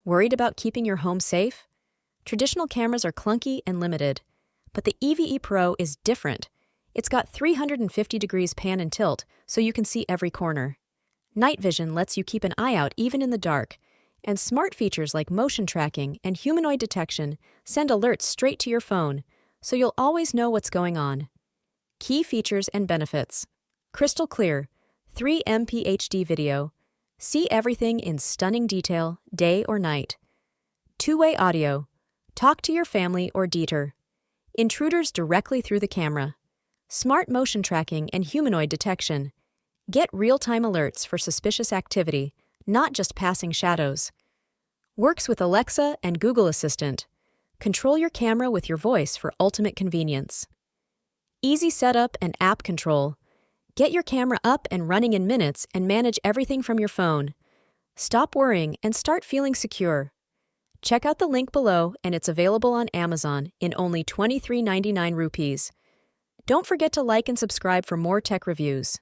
Worried about keeping your home safe? Traditional cameras are clunky and limited, but the EVE Pro is different. It's got 350 degrees pan and tilt, so you can see every corner. Night vision lets you keep an eye out even in the dark, and smart features like motion tracking and humanoid detection send alerts straight to your phone, so you'll always know what's going on. Key features and benefits: crystal clear, 3MP HD video, see everything in stunning detail, day or night. Two-way audio, talk to your family or Dieter. Intruders directly through the camera. Smart motion tracking and humanoid detection. Get real-time alerts for suspicious activity, not just passing shadows. Works with Alexa and Google Assistant. Control your camera with your voice for ultimate convenience. Easy setup and app control. Get your camera up and running in minutes and manage everything from your phone. Stop worrying and start feeling secure. Check out the link below, and it's available on Amazon in only 23.99 rupees. Don't forget to like and subscribe for more tech reviews.